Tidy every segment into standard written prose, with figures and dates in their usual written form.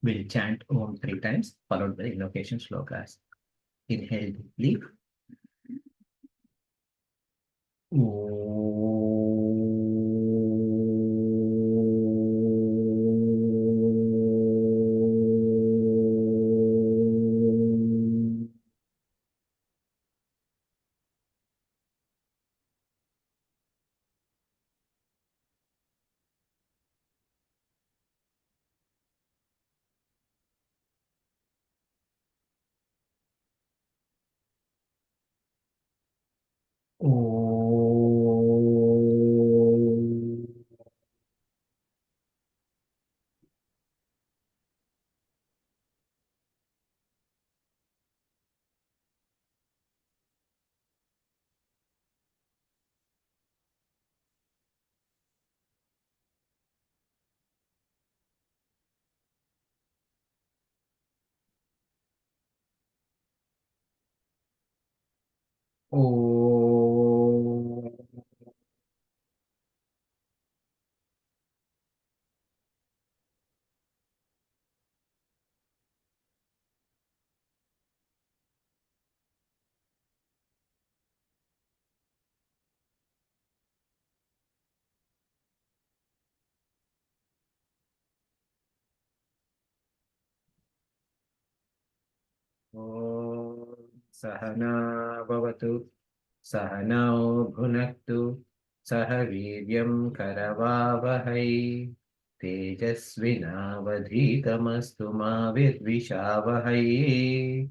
We'll chant Om 3 times, followed by invocation shlokas. Inhale deeply. Sahana bhavatu, Sahanau bhunaktu, Sahaviryam karavavahai, Tejasvinavadhitamastu ma vidvishavahai.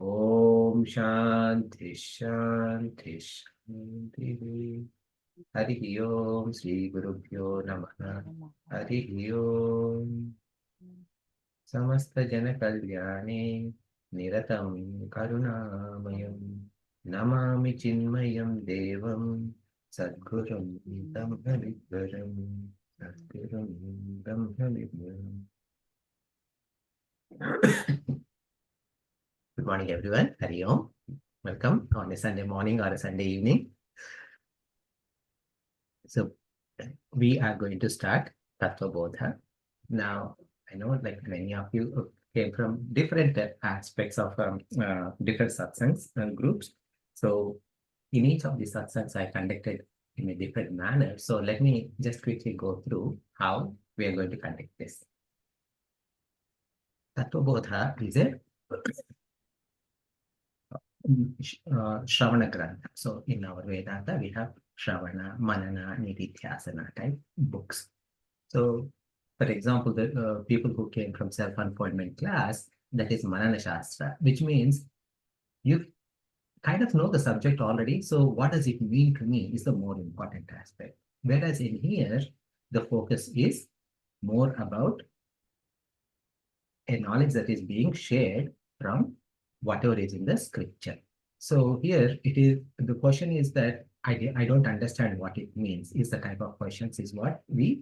Om Shanti Shanti Shanti. Harihi Om Sri Gurubhyo Namaha. Harihi Om. Samasta Jana Kalyane Niratam Karunamayan Namami Chinmayam Devam Sadgurum Brahmavigvaram Sadgurum Brahmavigvaram. Good morning, everyone. Hari Om. Welcome on a Sunday morning or a Sunday evening. So, we are going to start Tattva Bodha. Now, I know like many of you came from different aspects of different satsangs and groups. So, in each of the satsangs, I conducted in a different manner. So, let me just quickly go through how we are going to conduct this. Tattva Bodha is a Shravana Grantha. So, in our Vedanta, we have Shravana, Manana, Nididhyasana type books. So, for example, the people who came from self-unfoldment class, that is Manana Shastra, which means you kind of know the subject already. So what does it mean to me is the more important aspect. Whereas in here, the focus is more about a knowledge that is being shared from whatever is in the scripture. So here it is, the question is that I don't understand what it means is the type of questions is what we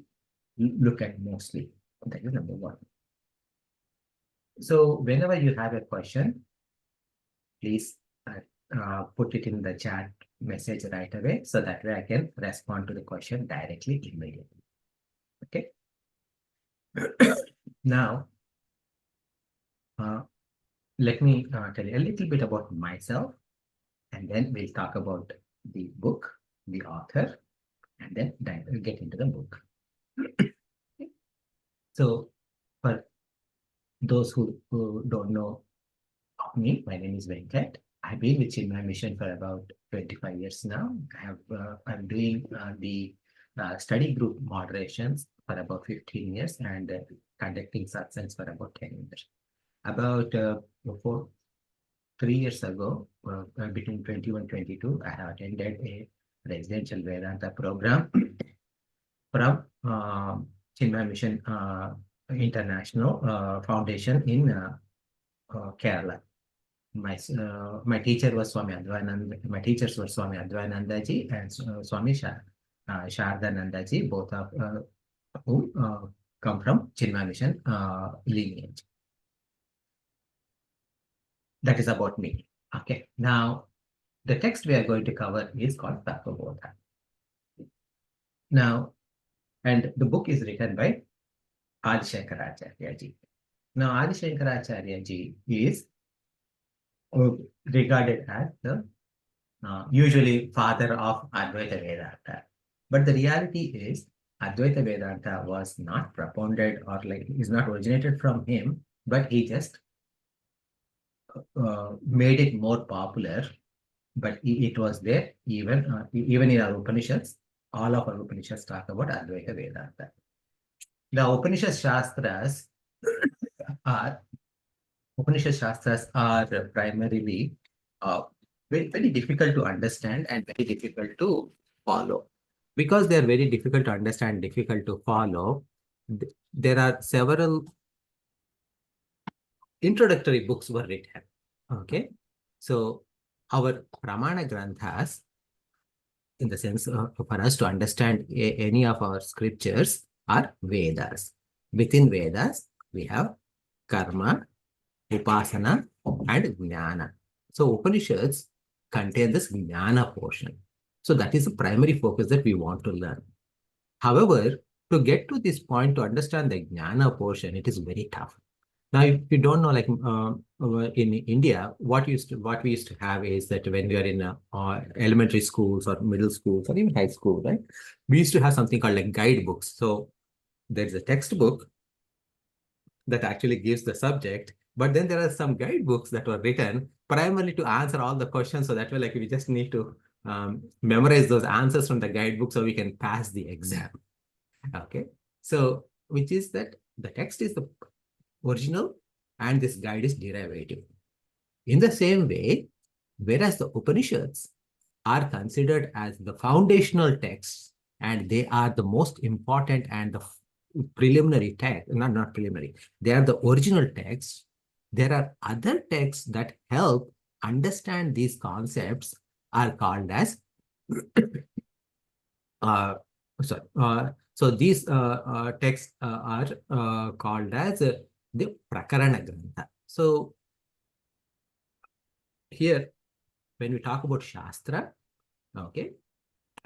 look at mostly. That is number one. So whenever you have a question, please put it in the chat message right away so that way I can respond to the question directly immediately. Okay. Now, let me tell you a little bit about myself, and then we'll talk about the book, the author, and then get into the book. So for those who don't know me, my name is Venkat. I've been with Chinmay Mission for about 25 years now. I'm doing the study group moderations for about 15 years and conducting satsangs for about 10 years. About 3 years ago, between 21 and 22, I have attended a residential Vedanta program from Chinmay Mission International Foundation in Kerala. My teacher was Swami Advainanda. My teachers were Swami Advainanda ji and Swami Shardananda ji, both of whom come from Chinmay Mission lineage. That is about me. Okay. Now, the text we are going to cover is called Tattva Bodha. Now, and the book is written by Adi Shankaracharya ji. Now, Adi Shankaracharya ji is regarded as the usually father of Advaita Vedanta. But the reality is, Advaita Vedanta was not propounded or like is not originated from him, but he just made it more popular. But it was there even in our Upanishads. All of our Upanishads talk about Advaita Vedanta. The are Upanishad Shastras are primarily uh, very difficult to understand and very difficult to follow. Because they are very difficult to understand, difficult to follow, there are several introductory books were written. Okay. So our Pramana Granthas, in the sense for us to understand any of our scriptures, are Vedas. Within Vedas, we have Karma, Upasana, and Jnana. So Upanishads contain this Jnana portion. So that is the primary focus that we want to learn. However, to get to this point, to understand the Jnana portion, it is very tough. Now, if you don't know, like in India, what we used to have is that when we are in elementary schools or middle schools or even high school, right? We used to have something called like guidebooks. So there's a textbook that actually gives the subject, but then there are some guidebooks that were written primarily to answer all the questions. So that way, like we just need to memorize those answers from the guidebook so we can pass the exam. Okay. So which is that the text is the original and this guide is derivative. In the same way, whereas the Upanishads are considered as the foundational texts and they are the most important and the preliminary text, not preliminary, they are the original texts. There are other texts that help understand these concepts are called as sorry. So these texts are called as the Prakarana Grantha. So here, when we talk about Shastra, okay,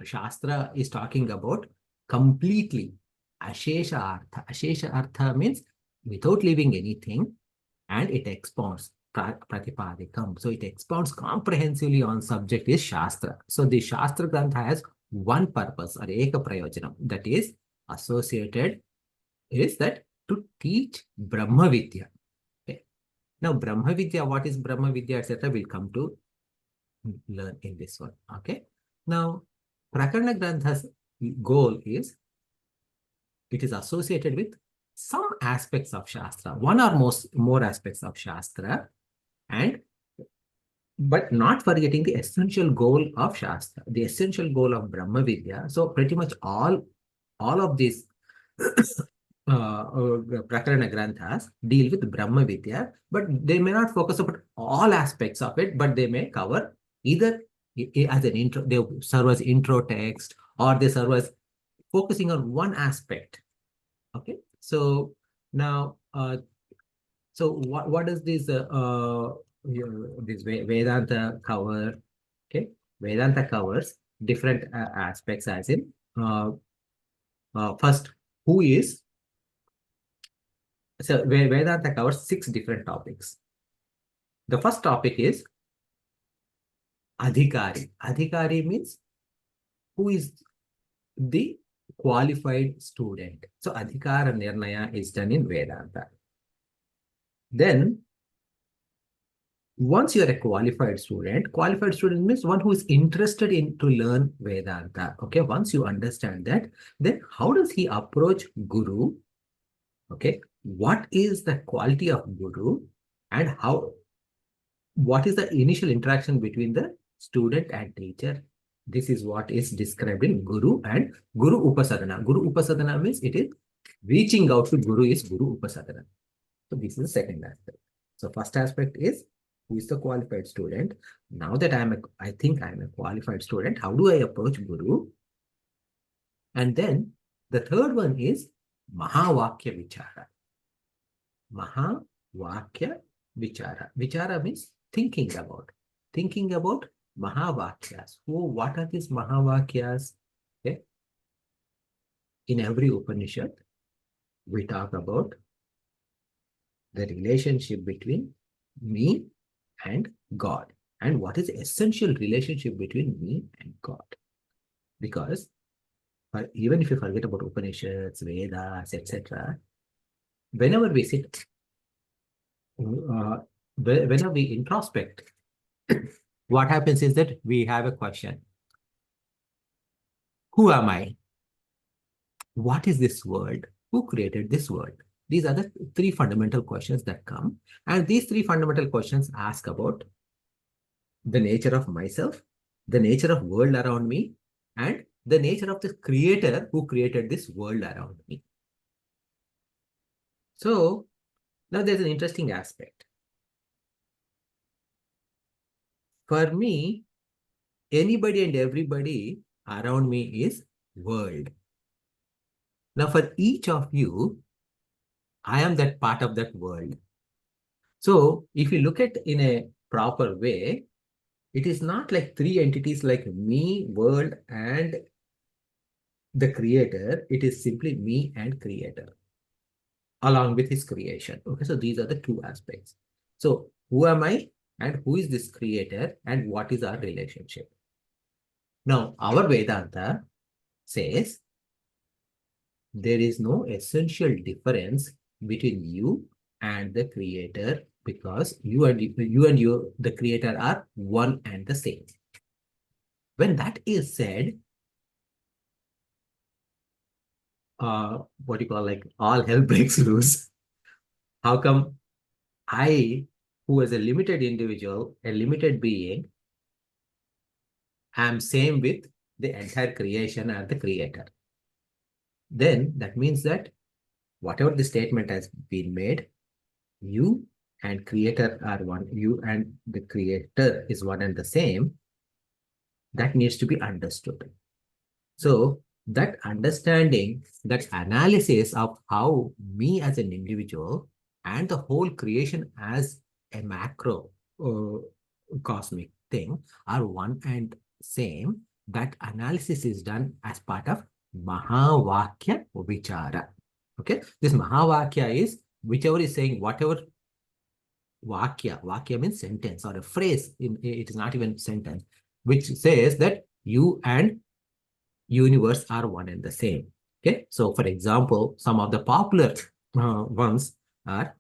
Shastra is talking about completely Ashesha Artha. Ashesha Artha means without leaving anything, and it expounds Pratipadikam. So it expounds comprehensively on subject is Shastra. So the Shastra Grantha has one purpose or Eka Prayojanam, that is associated is that to teach Brahma Vidya. Okay. Now Brahma Vidya, what is Brahma Vidya, etc. will come to learn in this one. Okay. Now Prakarana Grantha's goal is it is associated with some aspects of Shastra, one or more aspects of Shastra, and but not forgetting the essential goal of Shastra, the essential goal of Brahma Vidya. So pretty much all of these Prakarana Granthas deal with Brahma Vidya, but they may not focus on all aspects of it, but they may cover either as an intro, they serve as intro text, or they serve as focusing on one aspect. Okay, so now, so what does this this Vedanta cover? Okay, Vedanta covers different aspects, as in first, who is. So Vedanta covers 6 different topics. The first topic is Adhikari. Adhikari means who is the qualified student. So Adhikara Nirnaya is done in Vedanta. Then once you are a qualified student means one who is interested in to learn Vedanta. Okay, once you understand that, then how does he approach Guru? Okay, what is the quality of Guru and what is the initial interaction between the student and teacher? This is what is described in Guru and Guru Upasadana. Guru Upasadana means it is reaching out to Guru is Guru Upasadana. So this is the second aspect. So first aspect is who is the qualified student. Now that I think I'm a qualified student, how do I approach Guru? And then the third one is Mahavakya Vichara. Mahavakya Vichara. Vichara means thinking about Mahavakyas. What are these Mahavakyas? Okay. In every Upanishad, we talk about the relationship between me and God. And what is the essential relationship between me and God? Because even if you forget about Upanishads, Vedas, etc., whenever we sit, whenever we introspect, what happens is that we have a question. Who am I? What is this world? Who created this world? These are the three fundamental questions that come. And these three fundamental questions ask about the nature of myself, the nature of world around me, and the nature of the creator who created this world around me. So now there's an interesting aspect. For me, anybody and everybody around me is world. Now for each of you, I am that part of that world. So if you look at in a proper way, it is not like three entities like me, world, and the creator. It is simply me and creator along with his creation. Okay, so these are the two aspects. So who am I and who is this creator and what is our relationship? Now, our Vedanta says there is no essential difference between you and the creator because you and the creator are one and the same. When that is said, what you call like all hell breaks loose. How come I, who is a limited individual, a limited being, am same with the entire creation and the creator? Then that means that whatever the statement has been made, you and creator are one, you and the creator is one and the same, that needs to be understood. So that understanding, that analysis of how me as an individual and the whole creation as a macro cosmic thing are one and same, that analysis is done as part of Mahavakya Vichara. Okay, this Mahavakya is whichever is saying whatever Vakya means sentence or a phrase, it is not even sentence, which says that you and universe are one and the same. Okay, so for example, some of the popular ones are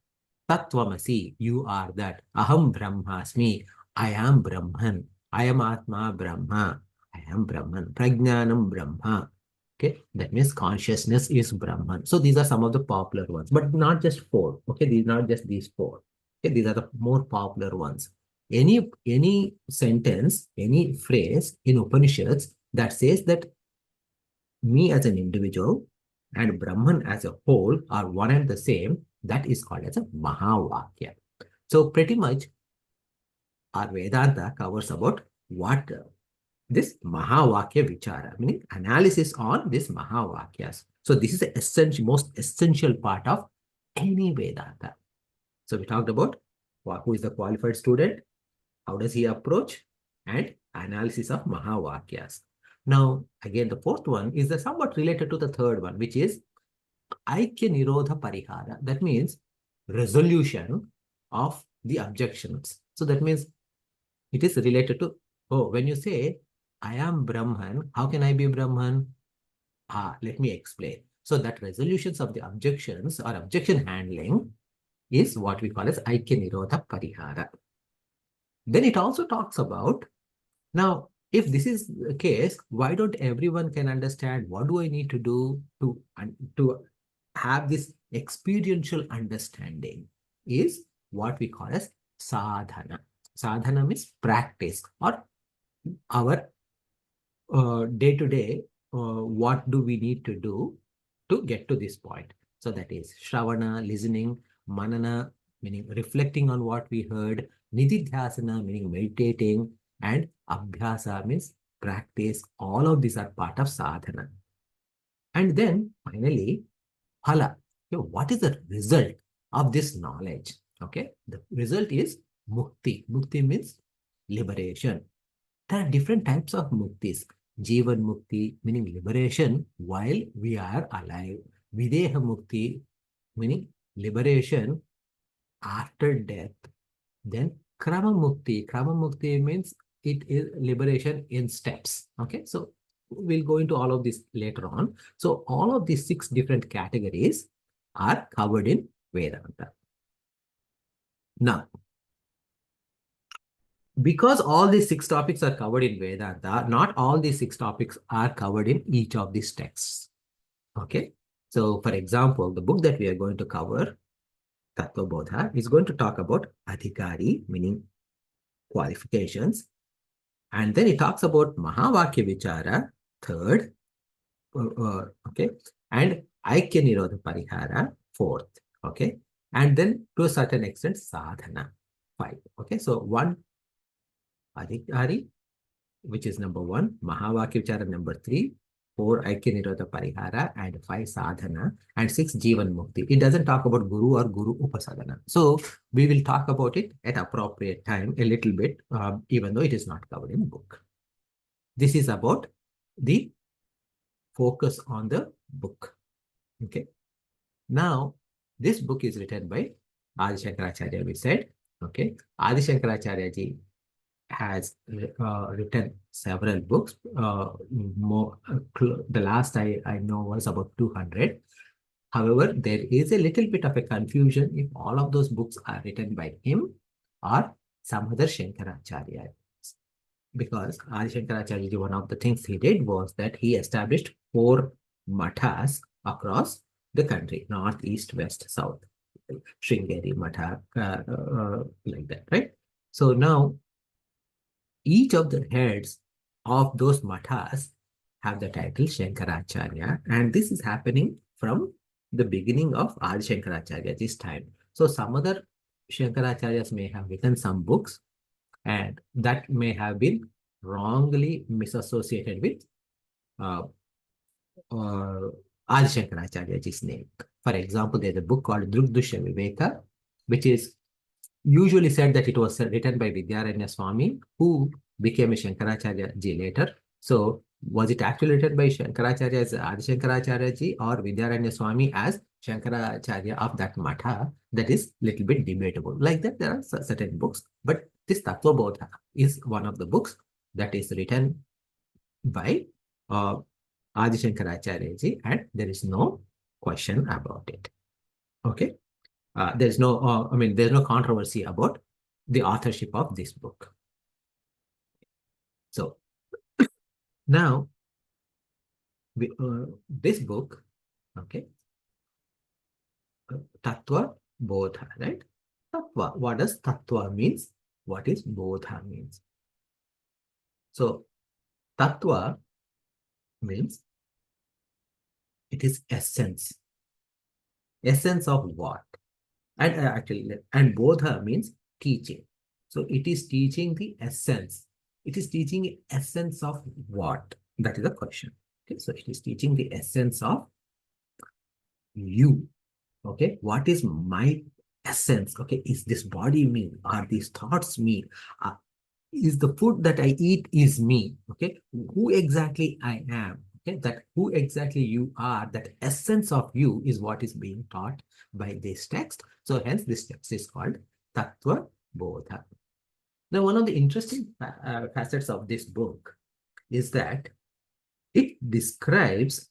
Tattvamasi, you are that. Aham Brahmasmi, I am Brahman. I am Atma Brahma, I am Brahman. Prajnanam Brahma. Okay, that means consciousness is Brahman. So these are some of the popular ones, but not just four. Okay, these are not just these four. Okay, these are the more popular ones. Any sentence, any phrase in Upanishads that says that me as an individual and Brahman as a whole are one and the same, that is called as a Mahavakya. So pretty much our Vedanta covers about what this Mahavakya Vichara, meaning analysis on this Mahavakyas. So this is the essential, most essential part of any Vedanta. So we talked about who is the qualified student, how does he approach, and analysis of Mahavakyas. Now, again, the fourth one is the somewhat related to the third one, which is Aikya Nirodha Parihara. That means resolution of the objections. So that means it is related to, oh, when you say, I am Brahman, how can I be Brahman? Let me explain. So that resolutions of the objections or objection handling is what we call as Aikya Nirodha Parihara. Then it also talks about, now, if this is the case, why don't everyone can understand what do I need to do to have this experiential understanding is what we call as sadhana. Sadhana means practice or our day-to-day, what do we need to do to get to this point. So that is Shravana, listening, Manana, meaning reflecting on what we heard, Nididhyasana, meaning meditating, and Abhyasa means practice. All of these are part of sadhana. And then finally, Phala. Okay, what is the result of this knowledge? Okay, the result is Mukti. Mukti means liberation. There are different types of muktis. Jivan mukti, meaning liberation while we are alive. Videha mukti, meaning liberation after death, then Krama Mukti. Krama Mukti means it is liberation in steps. Okay, so we'll go into all of this later on. So all of these 6 different categories are covered in Vedanta. Now, because all these 6 topics are covered in Vedanta, not all these 6 topics are covered in each of these texts. Okay, so for example, the book that we are going to cover, Tattva Bodha, is going to talk about Adhikari, meaning qualifications. And then it talks about Mahavakya Vichara, third, okay, and Aikya Nirodha Parihara, fourth, okay, and then to a certain extent, Sadhana, 5, okay. So 1, Adhikari, which is number 1, Mahavakya Vichara, number 3, 4, Aikya Nirodha Parihara, and 5, Sadhana, and 6, Jivan Mukti. It doesn't talk about Guru or Guru Upasadana. So we will talk about it at appropriate time a little bit, even though it is not covered in the book. This is about the focus on the book. Okay. Now, this book is written by Adi Shankaracharya, we said. Okay. Adi Shankaracharya ji has written several books. The last I know was about 200. However, there is a little bit of a confusion if all of those books are written by him or some other Shankaracharya. Because Adi Shankaracharya ji, one of the things he did was that he established 4 mathas across the country, north, east, west, south, Sringeri Matha, like that, right? So now each of the heads of those mathas have the title Shankaracharya, and this is happening from the beginning of Adi Shankaracharya's time. So some other Shankaracharyas may have written some books, and that may have been wrongly misassociated with Adi Shankaracharya's name. For example, there's a book called Drugdusha Viveka, which is usually said that it was written by Vidyaranya Swami, who became a Shankaracharya ji later. So, was it actually written by Shankaracharya as Adi Shankaracharya ji or Vidyaranya Swami as Shankaracharya of that matha? That is a little bit debatable. Like that, there are certain books, but this Tattva Bodha is one of the books that is written by Adi Shankaracharya ji, and there is no question about it. Okay. There's no, there's no controversy about the authorship of this book. So now, this book, okay, Tattva Bodha, right? Tattva. What does Tattva means? What is Bodha means? So Tattva means it is essence. Essence of what? And and Bodha means teaching. So it is teaching the essence. It is teaching essence of what? That is the question. Okay, so it is teaching the essence of you. Okay, what is my essence? Okay, is this body me? Are these thoughts me? Is the food that I eat is me? Okay, who exactly I am? Okay, that who exactly you are, that essence of you is what is being taught by this text. So hence this text is called Tattva Bodha. Now, one of the interesting facets of this book is that it describes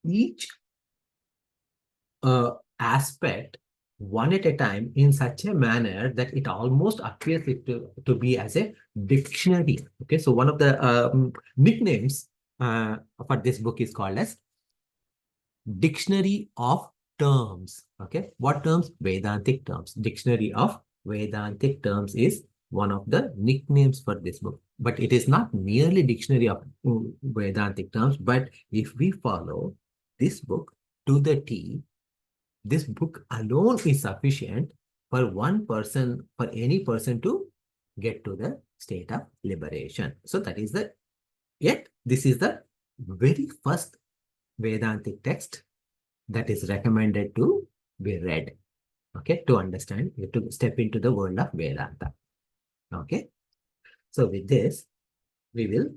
each aspect one at a time in such a manner that it almost appears it to be as a dictionary. Okay, so one of the nicknames for this book is called as Dictionary of Terms. Okay, what terms? Vedantic terms. Dictionary of Vedantic terms is one of the nicknames for this book. But it is not merely dictionary of Vedantic terms, but if we follow this book to the T, this book alone is sufficient for one person, for any person to get to the state of liberation. So that is yet this is the very first Vedantic text that is recommended to be read, okay, to understand, to step into the world of Vedanta. Okay, so with this, we will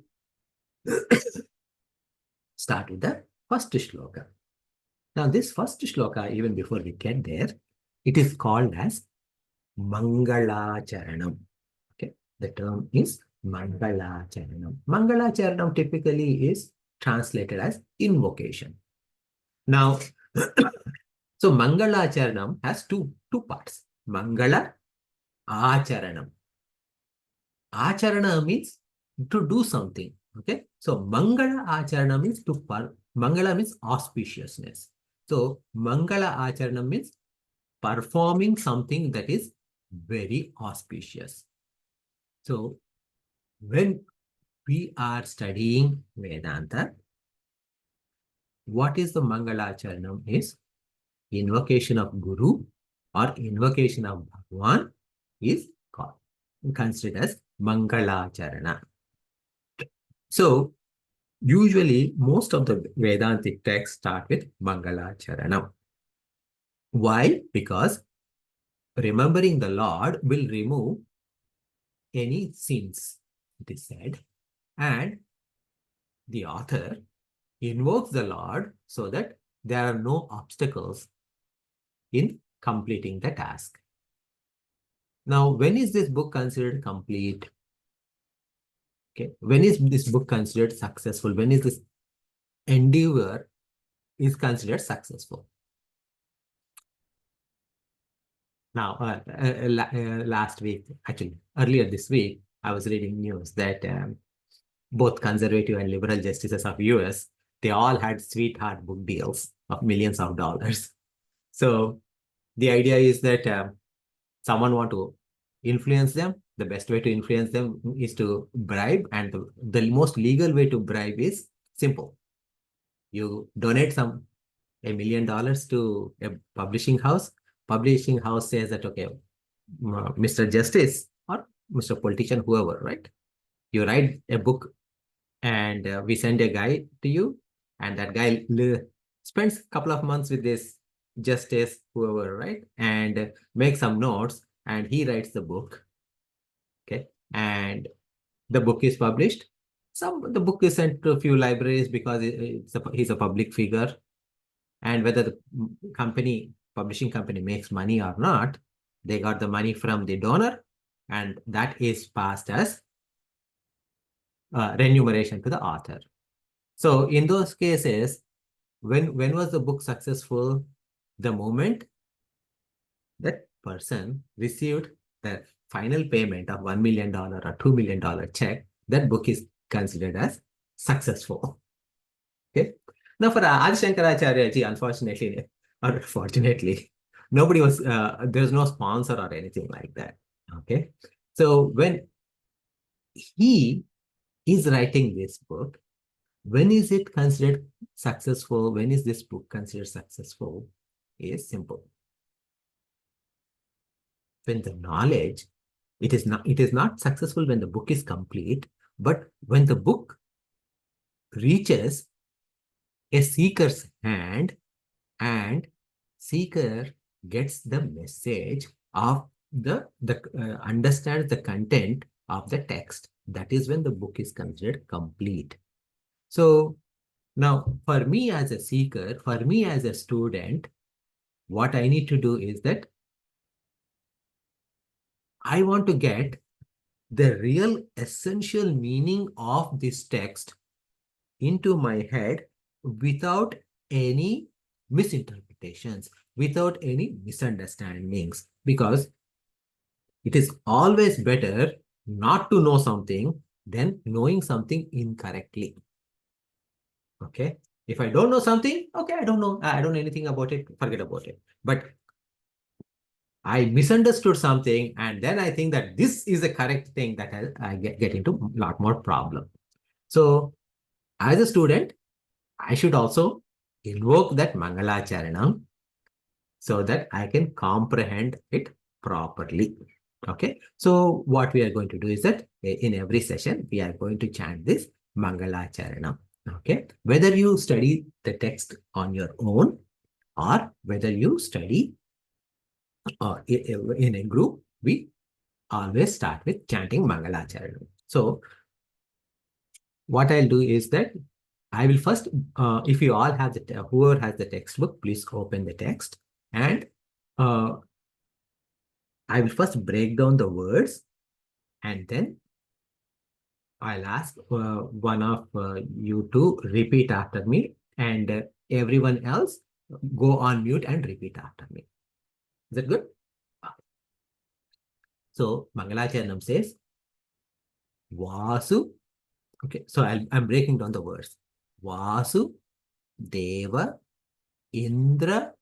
start with the first shloka. Now, this first shloka, even before we get there, It is called as Mangalacharanam. Okay, the term is Mangalacharanam. Mangalacharanam typically is translated as invocation. Now, so Mangalacharanam has two parts. Mangala Acharanam. Acharana means to do something. Okay, so Mangala Acharana means Mangala means auspiciousness. So Mangala Acharana means performing something that is very auspicious. So when we are studying Vedanta, what is the Mangalacharanam is invocation of Guru or invocation of Bhagwan is called, considered as Mangalacharana. So usually most of the Vedantic texts start with Mangalacharanam. Why? Because remembering the Lord will remove any sins, it is said, and the author invokes the Lord so that there are no obstacles in completing the task. Now, when is this book considered complete? Okay, when is this book considered successful? When is this endeavor is considered successful? Now, last week, actually, earlier this week, I was reading news that both conservative and liberal justices of US, they all had sweetheart book deals of millions of dollars. So the idea is that someone want to influence them. The best way to influence them is to bribe, and the most legal way to bribe is simple. You donate $1 million to a publishing house. Publishing house says that, okay, Mr. Justice or Mr. Politician, whoever, right? You write a book and we send a guy to you, and that guy spends a couple of months with this justice, whoever, right? And make some notes, and he writes the book. Okay. And the book is published. The book is sent to a few libraries because he's a public figure. And whether the publishing company makes money or not, they got the money from the donor, and that is passed as remuneration to the author. So in those cases, when was the book successful? The moment that person received the final payment of $1 million or $2 million check, that book is considered as successful. Okay. Now for Adi Shankaracharya ji, unfortunately or fortunately, nobody was, there's no sponsor or anything like that. Okay. So when he is writing this book, when is it considered successful? When is this book considered successful? Is simple. When the knowledge, it is not successful when the book is complete, but when the book reaches a seeker's hand and seeker gets the message of understands the content of the text, that is when the book is considered complete. So now for me as a seeker, for me as a student, what I need to do is that I want to get the real essential meaning of this text into my head without any misinterpretations, without any misunderstandings, because it is always better not to know something than knowing something incorrectly. Okay. If I don't know something, okay, I don't know anything about it, forget about it. But I misunderstood something, and then I think that this is the correct thing, that I get into a lot more problem. So as a student, I should also invoke that Mangalacharanam so that I can comprehend it properly. Okay. So what we are going to do is that in every session, we are going to chant this Mangalacharanam. Okay. Whether you study the text on your own or whether you study in a group, we always start with chanting Mangalacharanam. So what I'll do is that I will first, if you all have whoever has the textbook, please open the text and I will first break down the words and then I'll ask one of you to repeat after me and everyone else go on mute and repeat after me. Is that good? So Mangalacharanam says, Vasu. Okay, so I'm breaking down the words. Vasu, Deva, Indra,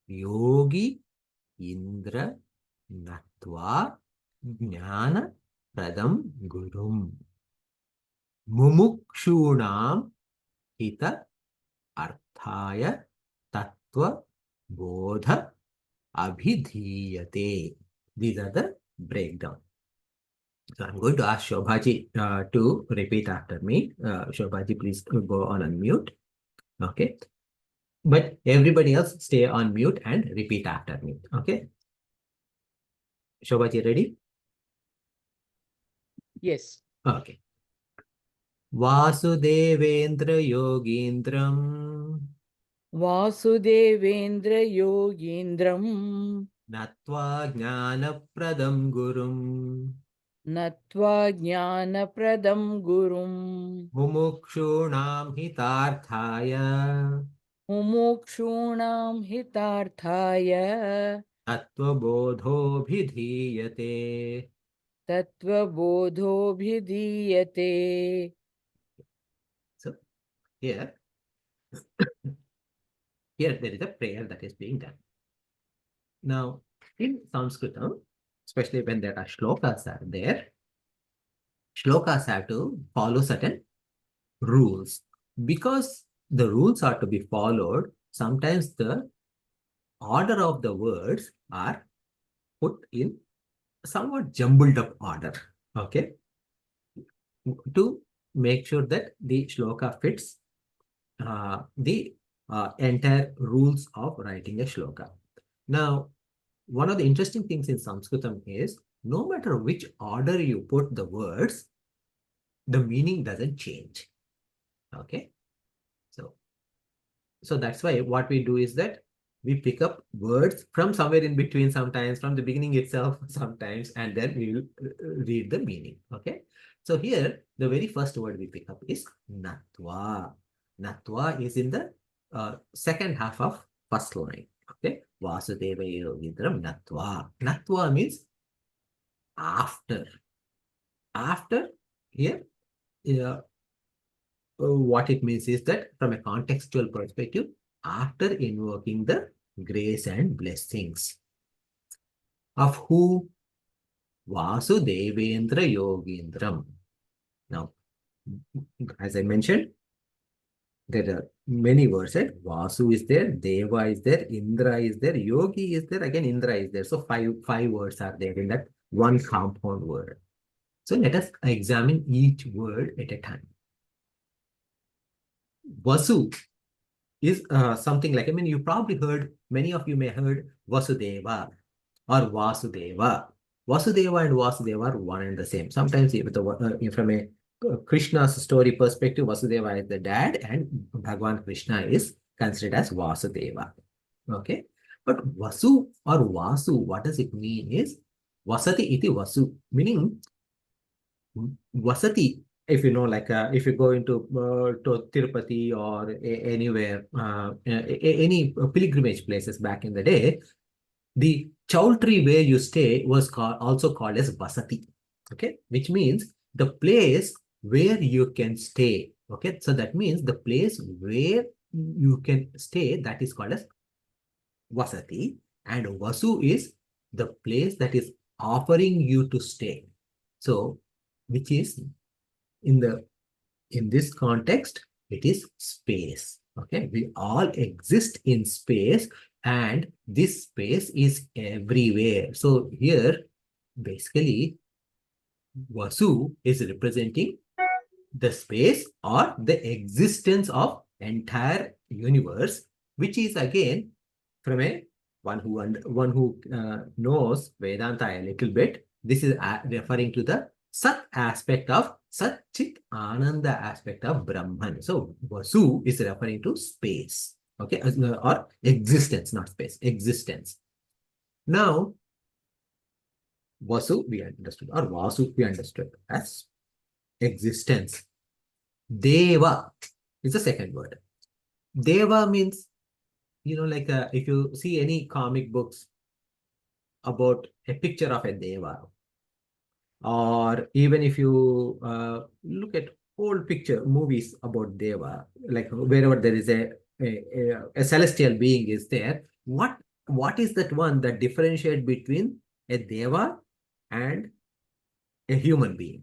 Yogi, Indra, Natva, Jnana, Pradam, Gurum. Mumukshunam, Hita, Arthaya, Tattva, Bodha, Abhidhiyate. These are the breakdown. So I'm going to ask Shobhaji to repeat after me. Shobhaji, please go on unmute. Okay. But everybody else stay on mute and repeat after me. Okay. Shobhaji, ready? Yes. Okay. Vasudevendra Yogindram Vasudevendra Yogindram Natva Jnanapradam Gurum Natva Jnanapradam Gurum Mumukshunam Hitarthaya Mumukshunam Hitarthaya Tattvabodhobhidhiyate. Tattva Bodhobhidhiyate. So here there is a prayer that is being done. Now, in Sanskritam, especially when there are shlokas are there, shlokas have to follow certain rules. Because the rules are to be followed, sometimes the order of the words are put in somewhat jumbled up order. Okay. To make sure that the shloka fits the entire rules of writing a shloka. Now, one of the interesting things in Sanskritam is no matter which order you put the words, the meaning doesn't change. Okay. So that's why what we do is that we pick up words from somewhere in between, sometimes from the beginning itself, sometimes, and then we will read the meaning. Okay. So here, the very first word we pick up is Natva. Natva is in the second half of first line. Okay. Vasudeva Yogindram Natva. Natva means after. After here, what it means is that from a contextual perspective, after invoking the grace and blessings of who? Vasudevendra Yogindram. Now, as I mentioned, there are many words. Right? Vasu is there, Deva is there, Indra is there, Yogi is there, again Indra is there. So five words are there in that one compound word. So let us examine each word at a time. Vasu is something like, I mean, you probably heard, many of you may heard Vasudeva or Vasudeva. Vasudeva and Vasudeva are one and the same. Sometimes from a Krishna's story perspective, Vasudeva is the dad and Bhagwan Krishna is considered as Vasudeva. Okay. But Vasu or Vasu, what does it mean is Vasati iti Vasu, meaning Vasati. If you know, like if you go into to Tirupati or anywhere, any pilgrimage places back in the day, the chowtry where you stay was also called as Vasati. Okay, which means the place where you can stay. Okay, so that means the place where you can stay, that is called as Vasati, and Vasu is the place that is offering you to stay. So, which is in this context, it is space. Okay, we all exist in space and this space is everywhere. So here, basically, Vasu is representing the space or the existence of entire universe, which is again from a one who knows Vedanta a little bit. This is referring to the Sat aspect of Sat Chit Ananda aspect of Brahman. So Vasu is referring to space, okay, or existence, not space, existence. Now, Vasu we understood, or Vasu we understood as existence. Deva is the second word. Deva means, like if you see any comic books about a picture of a Deva, or even if you look at old picture movies about Deva, like wherever there is a celestial being is there, what is that one that differentiate between a Deva and a human being?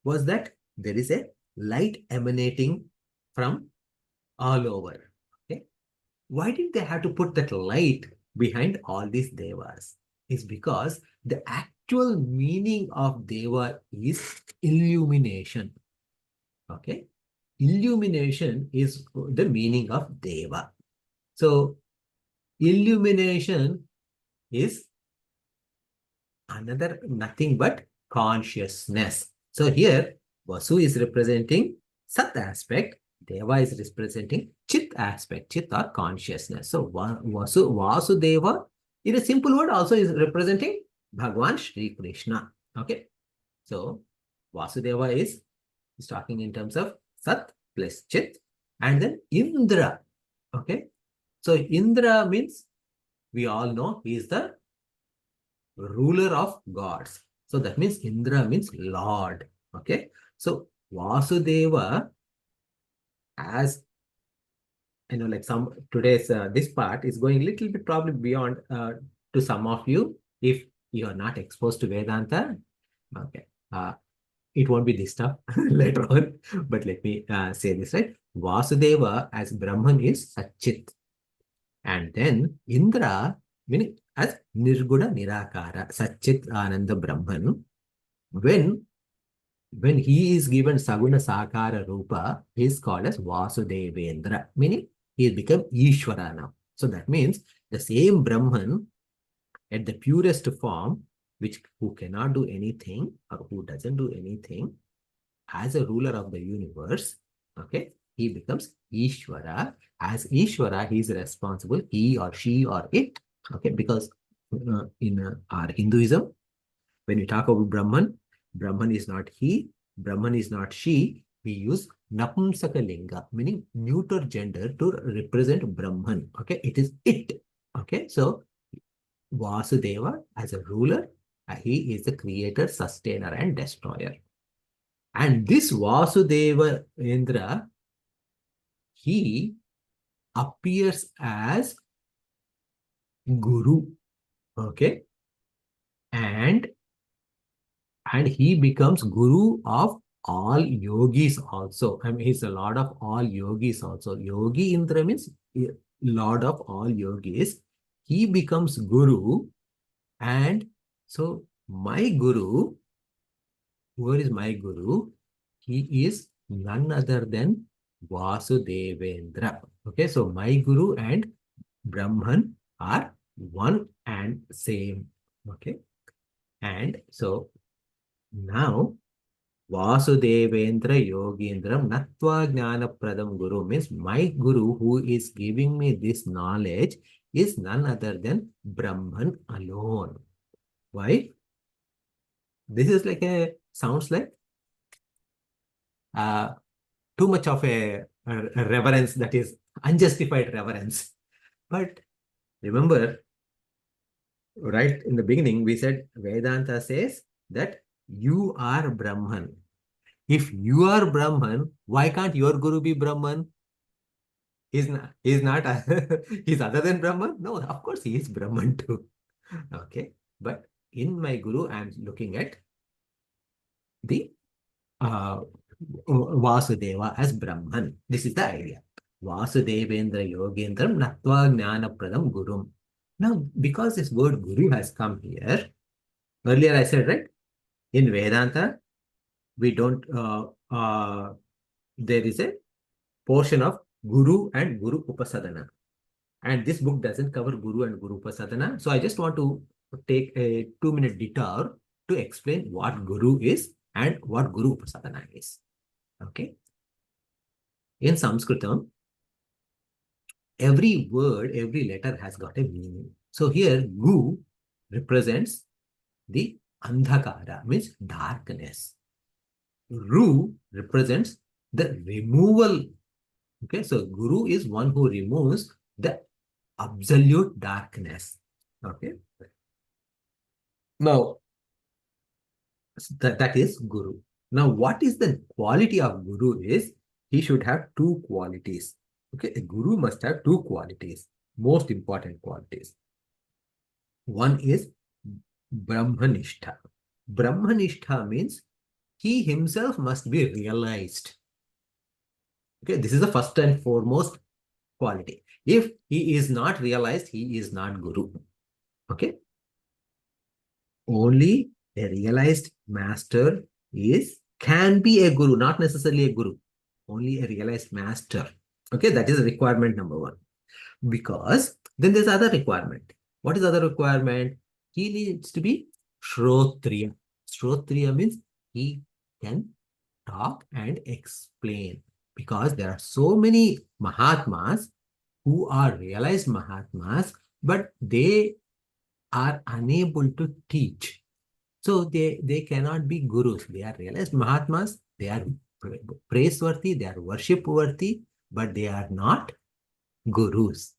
Was that there is a light emanating from all over. Okay, why did they have to put that light behind all these Devas? Is because the actual meaning of Deva is illumination. Okay, illumination is the meaning of Deva. So illumination is another nothing but consciousness. So here Vasu is representing Sat aspect, Deva is representing Chit aspect, Chit or consciousness. So Vasudeva, in a simple word, also is representing Bhagwan Shri Krishna. Okay. So Vasudeva is talking in terms of Sat plus Chit, and then Indra. Okay. So Indra means we all know he is the ruler of gods. So that means Indra means Lord. Okay. So Vasudeva, as like some today's this part is going a little bit probably beyond to some of you if you are not exposed to Vedanta. Okay. It won't be this stuff later on, but let me say this, right? Vasudeva as Brahman is Satchit. And then Indra meaning as Nirguna Nirakara, Satchit Ananda Brahman. When he is given Saguna Sakara Rupa, he is called as Vasudevendra, meaning he has become Ishvara now. So that means the same Brahman at the purest form, who cannot do anything or who doesn't do anything, as a ruler of the universe, okay, he becomes Ishvara. As Ishvara, he is responsible, he or she or it, okay, because in our Hinduism, when we talk about Brahman, Brahman is not he, Brahman is not she. We use Napumsakalinga, meaning neuter gender to represent Brahman. Okay, it is it. Okay, so Vasudeva as a ruler, he is the creator, sustainer, and destroyer. And this Vasudeva Indra, he appears as Guru. Okay, and he becomes Guru of all yogis also. I mean, he's the Lord of all yogis also. Yogi Indra means Lord of all yogis. He becomes Guru, and so my Guru, whoever is my Guru, he is none other than Vasudevendra. Okay, so my Guru and Brahman are one and same. Okay, and so now Vasudevendra Yogindram Natva Jnana Pradam Guru means my Guru who is giving me this knowledge is none other than Brahman alone. Why? This is like sounds like too much of a reverence, that is unjustified reverence. But remember, right in the beginning, we said Vedanta says that you are Brahman. If you are Brahman, why can't your Guru be Brahman? He's not, he's other than Brahman? No, of course he is Brahman too. Okay. But in my Guru, I'm looking at the Vasudeva as Brahman. This is the idea. Vasudevendra Yogendram Natva Jnana Pradam Gurum. Now, because this word Guru has come here, earlier I said, right, in Vedanta, we don't, there is a portion of Guru and Guru Upasadana. And this book doesn't cover Guru and Guru Upasadana. So I just want to take a 2-minute detour to explain what Guru is and what Guru Upasadana is. Okay. In Sanskritam, every word, every letter has got a meaning. So here, Gu represents the Andhakara means darkness. Ru represents the removal. Okay, so Guru is one who removes the absolute darkness. Okay. Now, that is Guru. Now, what is the quality of Guru is he should have two qualities. Okay, a Guru must have two qualities, most important qualities. One is Brahmanishtha. Brahmanishtha means he himself must be realized. Okay, this is the first and foremost quality. If he is not realized, he is not Guru. Okay. Only a realized master can be a Guru, not necessarily a Guru. Only a realized master. Okay, that is requirement number one. Because then there's other requirement. What is other requirement? He needs to be Shrotriya. Shrotriya means he can talk and explain. Because there are so many Mahatmas who are realized Mahatmas, but they are unable to teach. So they cannot be gurus. They are realized Mahatmas. They are praiseworthy. They are worship-worthy, but they are not gurus.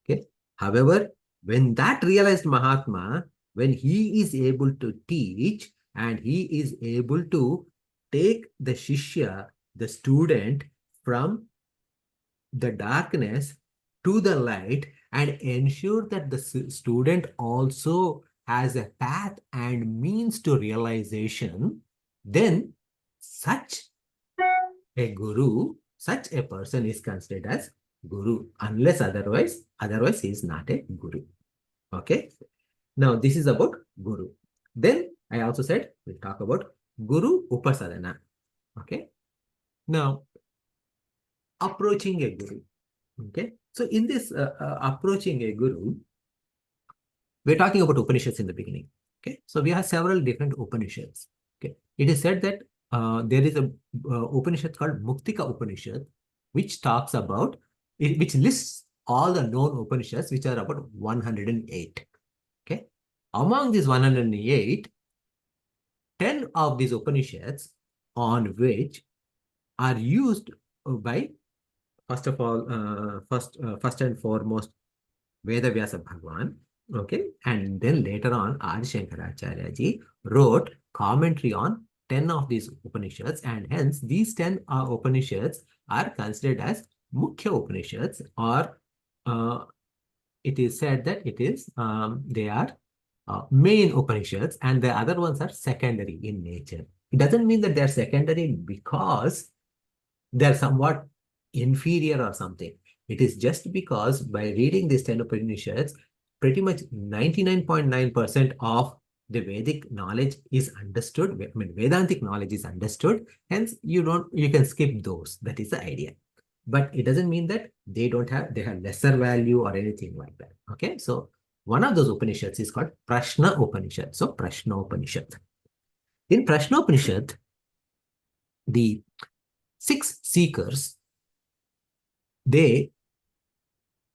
Okay. However, when that realized Mahatma, when he is able to teach and he is able to take the Shishya, the student, from the darkness to the light and ensure that the student also has a path and means to realization, then such a guru, such a person is considered as guru, unless otherwise he is not a guru. Okay. Now this is about guru. Then I also said we'll talk about guru upasadana. Okay. Now approaching a guru. Okay. So in this approaching a guru, we're talking about Upanishads in the beginning. Okay. So we have several different Upanishads. Okay. It is said that there is a Upanishad called Muktika Upanishad, which talks about, which lists all the known Upanishads, which are about 108. Okay. Among these 108, 10 of these Upanishads on which are used by, first of all, first and foremost, Veda Vyasa Bhagwan. Okay. And then later on, Adi Shankaracharya ji wrote commentary on 10 of these Upanishads, and hence these 10 Upanishads are considered as Mukhya Upanishads, or it is said that it is they are main Upanishads, and the other ones are secondary in nature. It doesn't mean that they are secondary because they are somewhat inferior or something. It is just because by reading these 10 Upanishads, pretty much 99.9% of the Vedic knowledge is understood. I mean, Vedantic knowledge is understood. Hence, you can skip those. That is the idea. But it doesn't mean that they have lesser value or anything like that. Okay. So one of those Upanishads is called Prashna Upanishad. So Prashna Upanishad. In Prashna Upanishad, the 6 seekers, they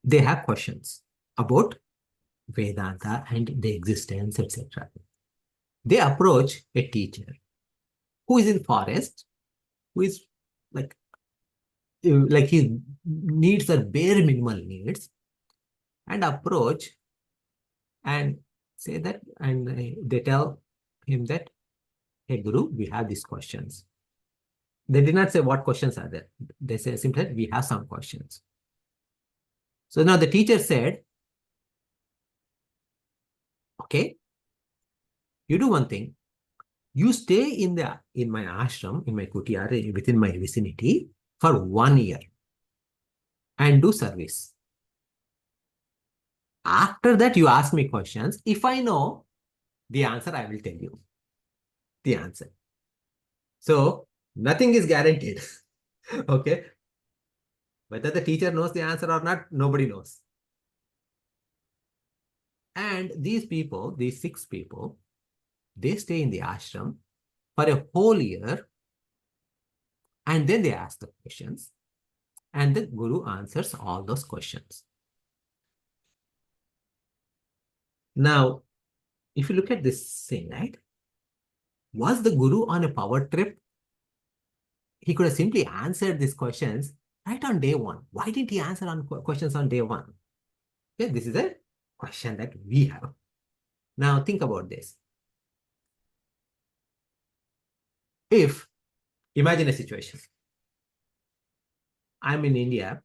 have questions about Vedanta and the existence, etc. They approach a teacher who is in forest, who is like he needs the bare minimal needs, and approach and say that, and they tell him that, hey Guru, we have these questions. They did not say what questions are there. They say simply, we have some questions. So now the teacher said, okay, you do one thing. You stay in my ashram, in my kutyar, within my vicinity for 1 year and do service. After that, you ask me questions. If I know the answer, I will tell you the answer. So nothing is guaranteed. Okay. Whether the teacher knows the answer or not, nobody knows. And these people, these 6 people, they stay in the ashram for a whole year, and then they ask the questions, and the Guru answers all those questions. Now, if you look at this thing, right? Was the guru on a power trip? He could have simply answered these questions right on day one. Why didn't he answer on questions on day one? Okay, this is a question that we have. Now think about this. If, imagine a situation. I'm in India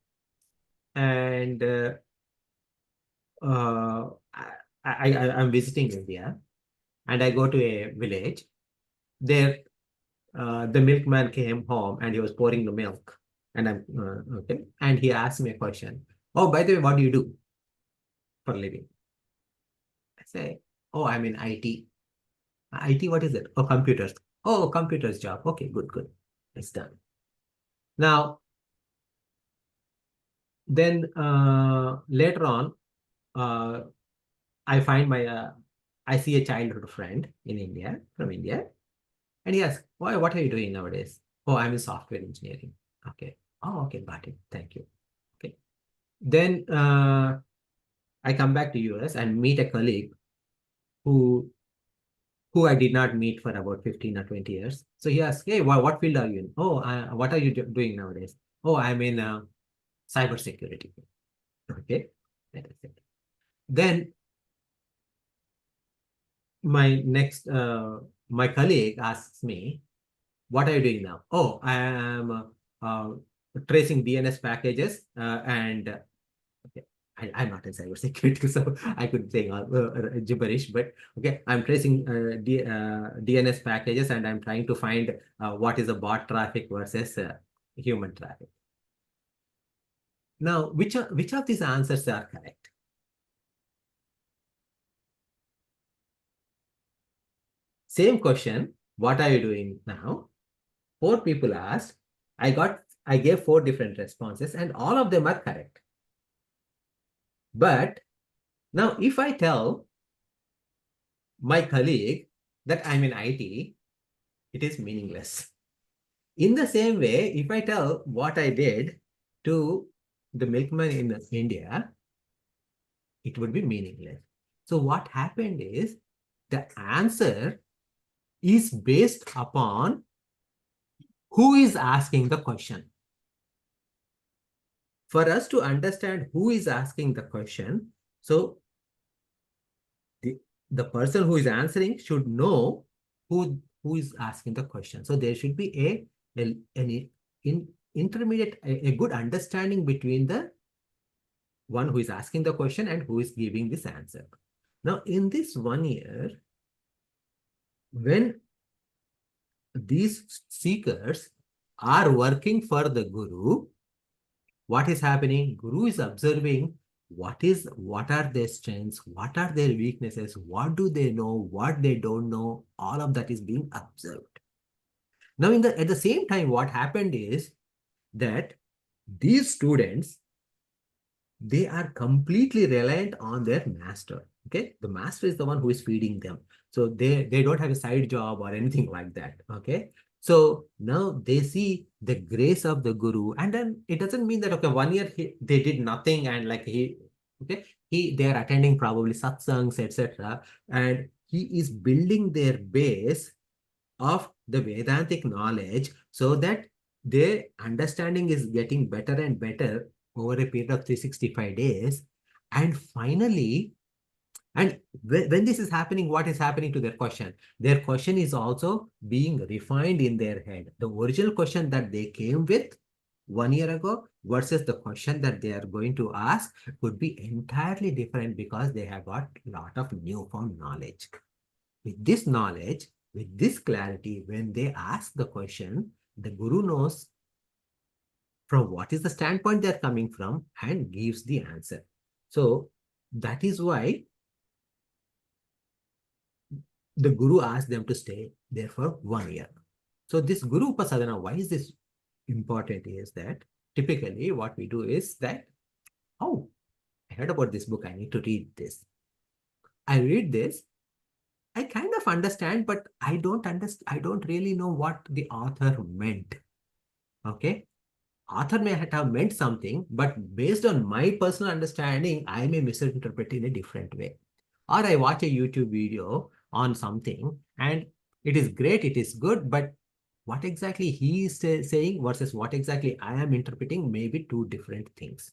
and I'm visiting India and I go to a village. There, the milkman came home and he was pouring the milk. And I'm okay. And he asked me a question. Oh, by the way, what do you do for a living? I say, oh, I'm in IT. IT, what is it? Oh, computers. Oh, computers job. Okay, good, good. It's done. Now, then later on, I find I see a childhood friend in India, from India, and he asks, why, what are you doing nowadays? Oh, I'm in software engineering. Okay. Oh, okay, got it. Thank you. Okay. Then I come back to US and meet a colleague who I did not meet for about 15 or 20 years. So he asks, hey, what field are you in? Oh, what are you doing nowadays? Oh, I'm in cybersecurity. Okay. Then my colleague asks me, what are you doing now? Oh, I am tracing DNS packages and okay, I'm not in cybersecurity, so I could say gibberish, but okay, I'm tracing DNS packages and I'm trying to find what is a bot traffic versus human traffic. Now, which of these answers are correct? Same question, what are you doing now? 4 people asked, I gave 4 different responses and all of them are correct. But now if I tell my colleague that I'm in IT, it is meaningless. In the same way, if I tell what I did to the milkman in India, it would be meaningless. So what happened is the answer is based upon who is asking the question. For us to understand who is asking the question, so the person who is answering should know who is asking the question. So there should be an intermediate, a good understanding between the one who is asking the question and who is giving this answer. Now, in this 1 year, when these seekers are working for the guru, what is happening? Guru is observing what are their strengths, what are their weaknesses, what do they know, what they don't know. All of that is being observed. Now, at the same time, what happened is that these students, they are completely reliant on their master. Okay, the master is the one who is feeding them. So they don't have a side job or anything like that. Okay, so now they see the grace of the guru, and then it doesn't mean that okay, 1 year they did nothing and like they are attending probably satsangs, etc., and he is building their base of the Vedantic knowledge so that their understanding is getting better and better over a period of 365 days. And finally, and when this is happening, what is happening to their question? Their question is also being refined in their head. The original question that they came with 1 year ago versus the question that they are going to ask could be entirely different because they have got a lot of newfound knowledge. With this knowledge, with this clarity, when they ask the question, the guru knows from what is the standpoint they're coming from and gives the answer. So that is why the guru asked them to stay there for 1 year. So this guru upasadana, why is this important is that typically what we do is that, oh, I heard about this book, I need to read this. I read this, I kind of understand, but I don't really know what the author meant. Okay. Author may have meant something, but based on my personal understanding, I may misinterpret in a different way. Or I watch a YouTube video on something and It is great, it is good, but what exactly he is saying versus what exactly I am interpreting may be two different things.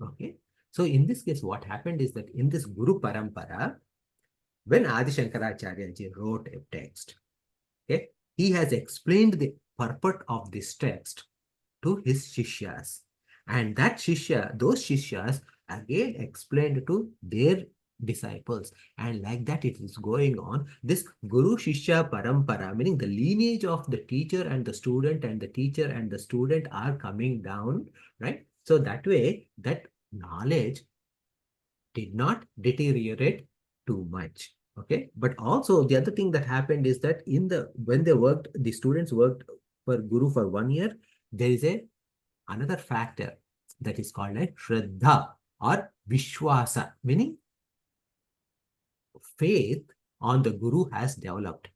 Okay. So in this case, what happened is that in this Guru Parampara, when Adi Shankaracharya ji wrote a text, okay, he has explained the purport of this text to his Shishyas. And that Shishya, those Shishyas again explained to their disciples. And like that it is going on. This Guru Shishya Parampara, meaning the lineage of the teacher and the student, and the teacher and the student are coming down, right? So that way, that knowledge did not deteriorate too much. Okay. But also the other thing that happened is that when they worked, the students worked for Guru for 1 year, there is another factor that is called a Shraddha or Vishwasa, meaning faith on the Guru has developed.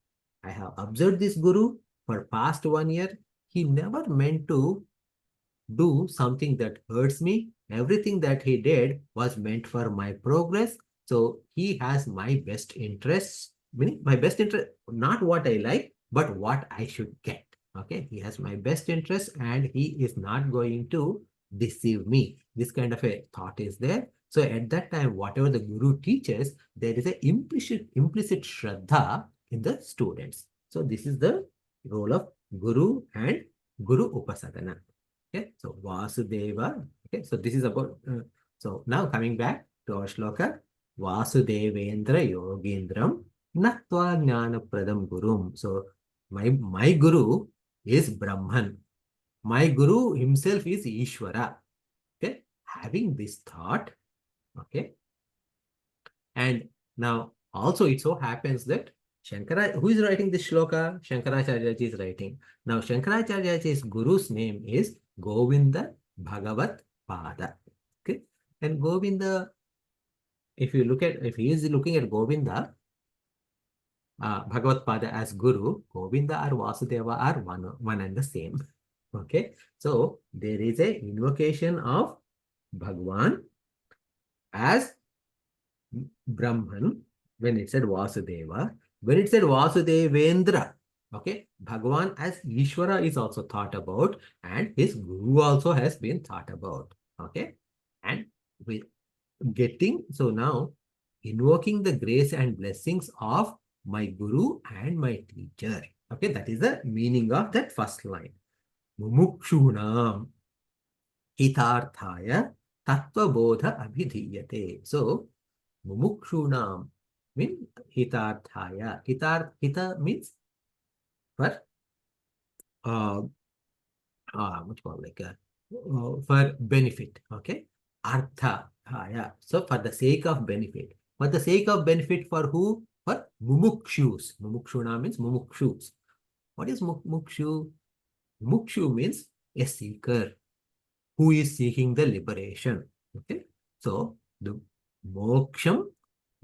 I have observed this Guru for past 1 year. He never meant to do something that hurts me. Everything that he did was meant for my progress. So he has my best interests, meaning my best interest, not what I like, but what I should get. Okay, he has my best interest and he is not going to deceive me. This kind of a thought is there. So at that time, whatever the Guru teaches, there is a implicit Shraddha in the students. So this is the role of Guru and Guru Upasadana. Okay, so Vasudeva. Okay, so this is about. So now coming back to our shloka, Vasudevendra Yogendram Natva Jnana Pradam Gurum. So my Guru is Brahman. My Guru himself is Ishvara. Okay, having this thought. Okay, and now also it so happens that Shankara, who is writing this shloka? Shankaracharya ji is writing. Now Shankaracharya ji's Guru's name is Govinda Bhagavat Pada. Okay, and Govinda, if he is looking at Govinda Bhagavat Pada as Guru, Govinda or Vasudeva are one and the same. Okay, so there is a invocation of Bhagwan as Brahman when it said Vasudeva. When it said Vasudevendra, okay, Bhagwan as Ishvara is also thought about, and his Guru also has been thought about. Okay, and with getting, so now invoking the grace and blessings of my Guru and my teacher. Okay, that is the meaning of that first line. Mumukshunam hitarthaya Tattva Bodha abhidhiyate. So Mumukshunam means hitarthaya. Hita means for what called like for benefit. Okay, artha. So for the sake of benefit. For the sake of benefit for who? For mumukshus. Mumukshuna means mumukshus. What is mukshu? Mukshu means a seeker who is seeking the liberation. Okay, so the moksham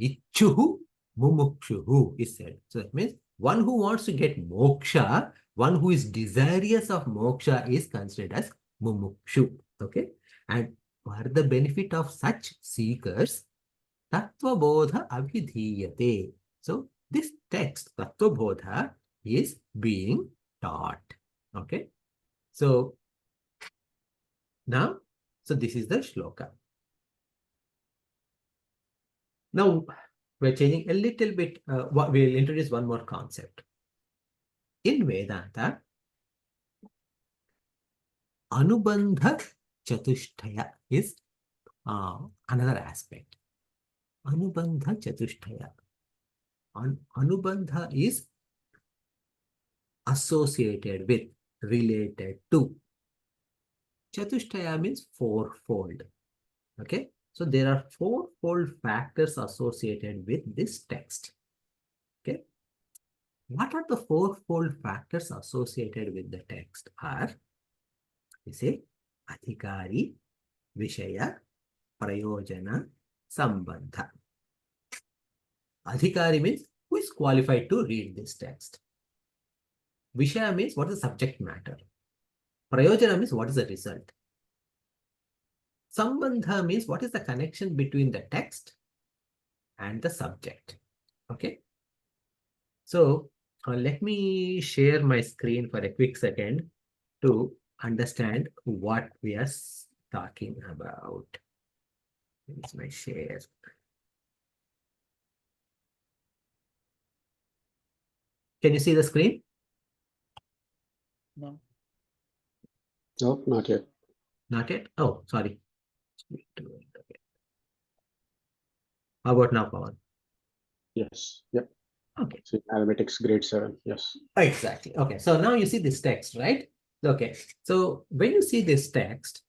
ichuhu mumukshuhu is said. So that means one who wants to get moksha, one who is desirous of moksha is considered as mumukshu. Okay, and for the benefit of such seekers, Tattva Bodha abhidhiyate. So this text, Tattva Bodha, is being taught. Okay, so now, so this is the shloka. Now we're changing a little bit. We'll introduce one more concept. In Vedanta, Anubandha Chatushtaya is another aspect. Anubandha Chatushtaya. Anubandha is associated with, related to. Chatushtaya means fourfold. Okay, so there are fourfold factors associated with this text. Okay, what are the fourfold factors associated with the text? Are, we say, Adhikari, Vishaya, Prayojana, Sambandha. Adhikari means who is qualified to read this text. Vishaya means what is the subject matter. Prayojana means what is the result. Sambandha means what is the connection between the text and the subject. Okay. So Let me share my screen for a quick second to understand what we are talking about. It's my share. Can you see the screen? No. No, not yet. Not yet? Oh, sorry. How about now, Pawan? Yes. Yep. Okay. So mathematics grade 7. Yes. Exactly. Okay. So now you see this text, right? Okay. So when you see this text,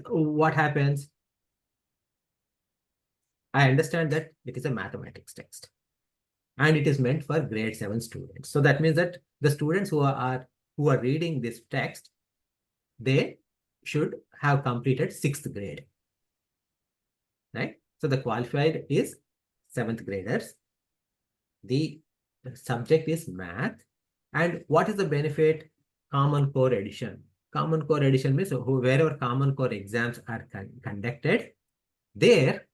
what happens? I understand that it is a mathematics text and it is meant for grade 7 students. So that means that the students who are reading this text, they should have completed 6th grade, right? So the qualified is 7th graders. The subject is math. And what is the benefit? Common core edition. Common core edition means wherever common core exams are conducted, there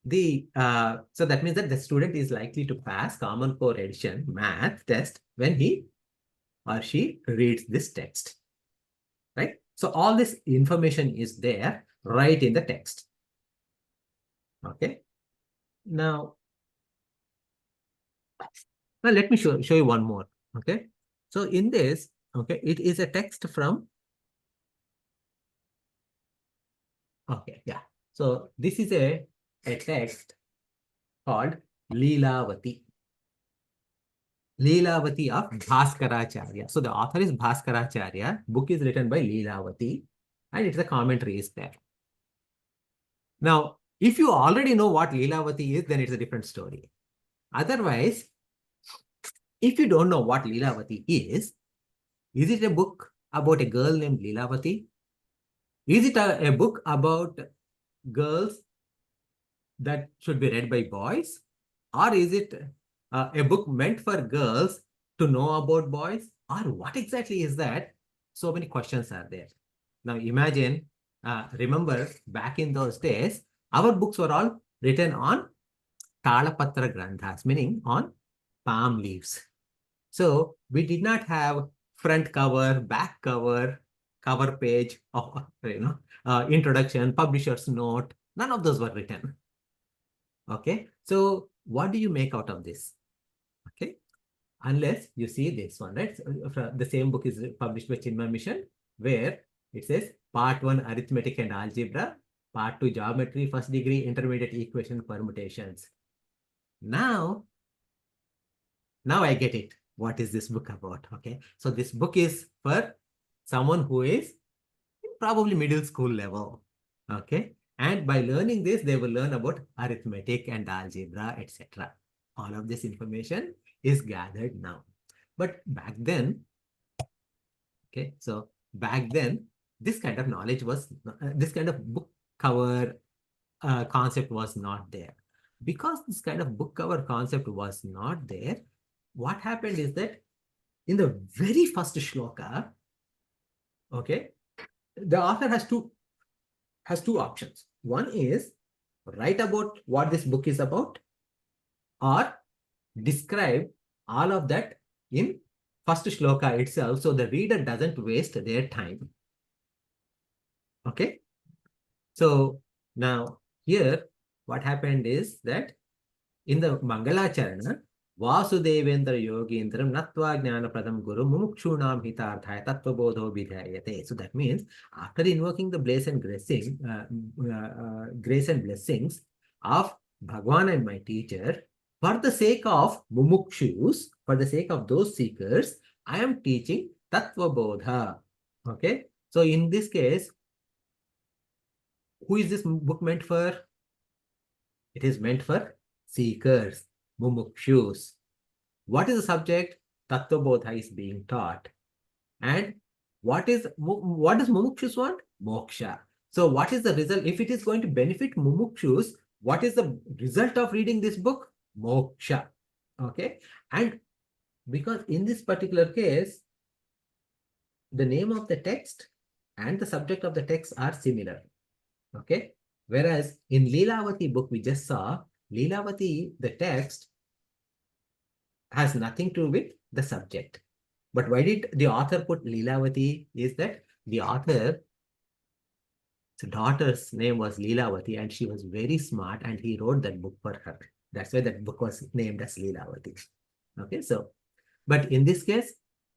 so that means that the student is likely to pass common core edition math test when he or she reads this text, right? So all this information is there right in the text. Okay. Now let me show you one more. Okay. So in this, okay, it is a text from. Okay, yeah. So this is a text called Leelavati. Leelavati of Bhaskaracharya. So the author is Bhaskaracharya. Book is written by Leelavati and it's a commentary is there. Now, if you already know what Leelavati is, then it's a different story. Otherwise, if you don't know what Leelavati is it a book about a girl named Leelavati? Is it a book about girls that should be read by boys? Or is it a book meant for girls to know about boys? Or what exactly is that? So many questions are there. Now imagine, remember back in those days, our books were all written on Talapatra Granthas, meaning on palm leaves. So we did not have front cover, back cover, cover page, of introduction, publisher's note. None of those were written. Okay, so what do you make out of this? Okay, unless you see this one, right? So, the same book is published by Chinmay Mission, where it says part 1 arithmetic and algebra, part 2 geometry, first degree intermediate equation permutations. Now I get it. What is this book about? Okay, so this book is for someone who is probably middle school level. Okay, and by learning this, they will learn about arithmetic and algebra, etc. All of this information is gathered now. But back then, okay, so back then, this kind of knowledge was, this kind of book cover concept was not there. Because this kind of book cover concept was not there, what happened is that in the very first shloka, okay, the author has two options. One is write about what this book is about, or describe all of that in first shloka itself, so the reader doesn't waste their time. Okay, so now here what happened is that in the Mangalacharanam, Vasudevendra Yogindram Natva Jnana Pradam Guru Mumukshunam Hitarthaya Tattva Bodho Vidhayate. So that means after invoking the grace and blessings of Bhagwan and my teacher, for the sake of mumukshus, for the sake of those seekers, I am teaching Tattva Bodha. Okay. So in this case, who is this book meant for? It is meant for seekers, mumukshus. What is the subject? Tattva Bodha is being taught. And what does mumukshus want? Moksha. So what is the result? If it is going to benefit mumukshus, what is the result of reading this book? Moksha. Okay. And because in this particular case, the name of the text and the subject of the text are similar. Okay. Whereas in Leelavati book, we just saw Leelavati, the text has nothing to do with the subject. But why did the author put Leelavati? Is that the author's daughter's name was Leelavati and she was very smart and he wrote that book for her. That's why that book was named as Leelavati. Okay, so, but in this case,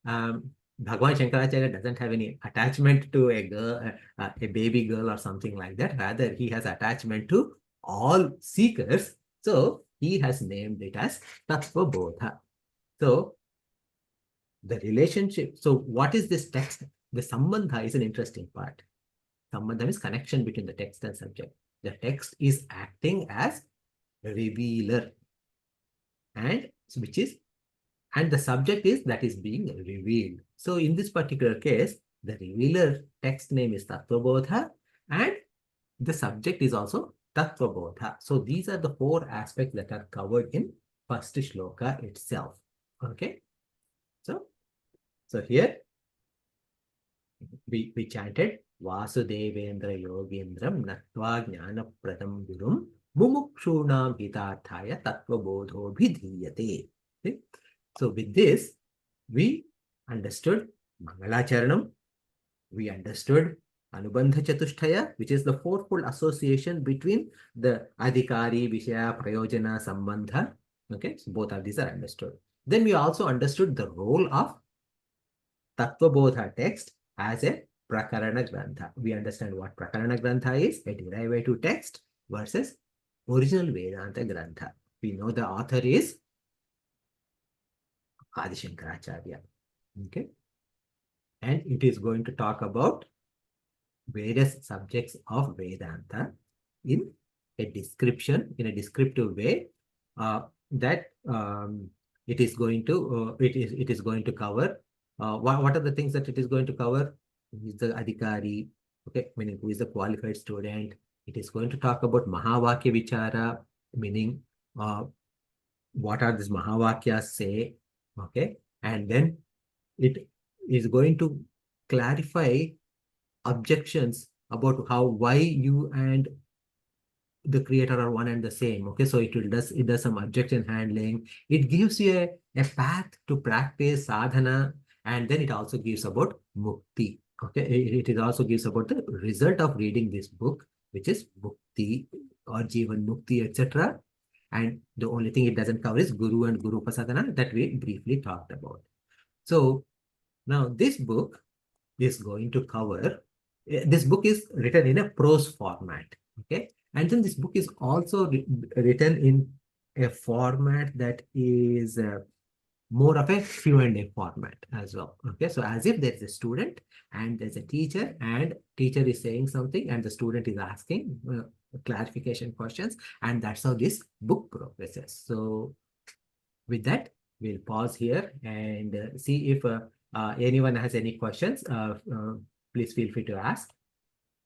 Bhagavan Shankaracharya doesn't have any attachment to a girl, a baby girl or something like that. Rather, he has attachment to all seekers. So he has named it as Tattva Bodha. So the relationship. So what is this text? The Sambandha is an interesting part. Sambandha is connection between the text and subject. The text is acting as revealer, and which is, and the subject is that is being revealed. So in this particular case, the revealer text name is Tattva Bodha and the subject is also Tattva Bodha. So these are the four aspects that are covered in first shloka itself. Okay. So here we chanted Vasudevendra Yogendram Natva Jnana Pradam Gurum Mumukshunam Hitarthaya Tattva Bodho Bhidhiyate. Okay? So with this, we understood Mangalacharanam, we understood Anubandha Chatushtaya, which is the fourfold association between the Adhikari, Vishaya, Prayojana, Sambandha. Okay, so both of these are understood. Then we also understood the role of Tattva Bodha text as a Prakarana Grantha. We understand what Prakarana Grantha is, a derivative text versus original Vedanta Grantha. We know the author is Adi Shankaracharya. Okay. And it is going to talk about various subjects of Vedanta in a description, in a descriptive way, that it is going to it is going to cover. What are the things that it is going to cover? Who is the Adhikari? Okay, meaning who is the qualified student? It is going to talk about Mahavakya Vichara, meaning what are these Mahavakyas say? Okay, and then it is going to clarify objections about why you and the creator are one and the same. Okay, so it does some objection handling. It gives you a path to practice sadhana, and then it also gives about mukti. Okay, it also gives about the result of reading this book, which is mukti or jivan mukti, etc. And the only thing it doesn't cover is guru and guru upasadana that we briefly talked about. So now this book is going to cover, this book is written in a prose format. Okay, and then this book is also written in a format that is more of a Q&A format as well. Okay, so as if there's a student and there's a teacher, and teacher is saying something and the student is asking clarification questions, and that's how this book progresses. So with that, we'll pause here and see if anyone has any questions. Please feel free to ask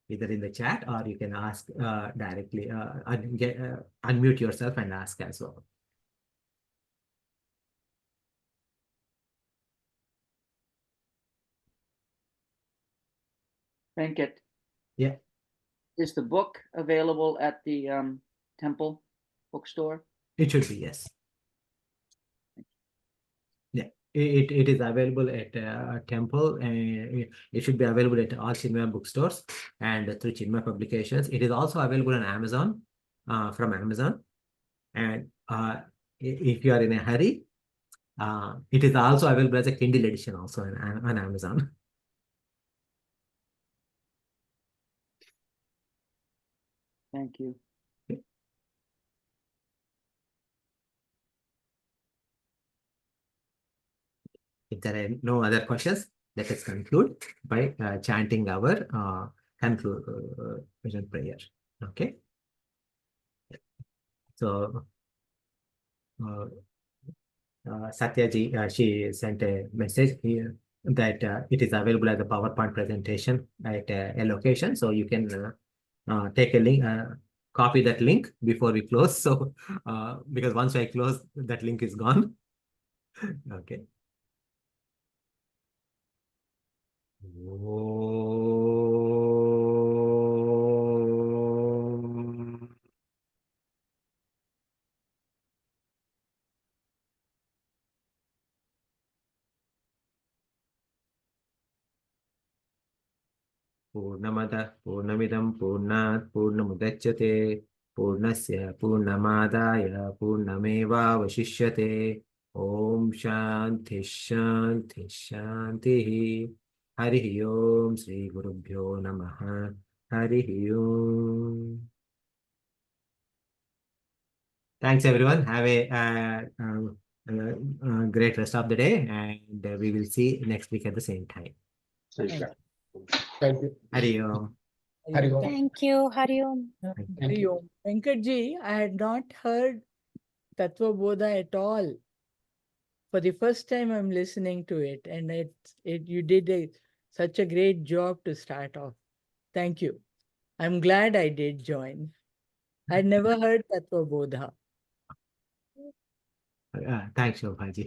either in the chat, or you can ask directly, unmute yourself and ask as well. Venkat. Yeah. Is the book available at the temple bookstore? It should be, yes. Yeah, it is available at temple, and it should be available at all Chinmaya bookstores and through Chinmaya publications. It is also available on Amazon, from Amazon. And if you are in a hurry, it is also available as a Kindle edition also on Amazon. Thank you. If there are no other questions, let us conclude by chanting our conclusion prayer. Okay. So Satyaji, she sent a message here that it is available as a PowerPoint presentation at a location. So you can take a link, copy that link before we close. So because once I close, that link is gone. Okay. Purnamada Purnamidam Purnat Purnamudachyate Purnasya Purnamadaya Purnameva Vashishyate. Om Shanti Shanti Shanti. Harihi Om Sri Gurubhyo Namaha. Harihi Om. Thanks everyone. Have a great rest of the day, and we will see next week at the same time. Thank you. Thank you. Hari Om. Hari Om. Thank you. Hari Om. Thank you. Om. Venkatji, I had not heard Tattva Bodha at all. For the first time, I'm listening to it, and you did such a great job to start off. Thank you. I'm glad I did join. I'd never heard Tattva Bodha. Thanks, Shobhaji.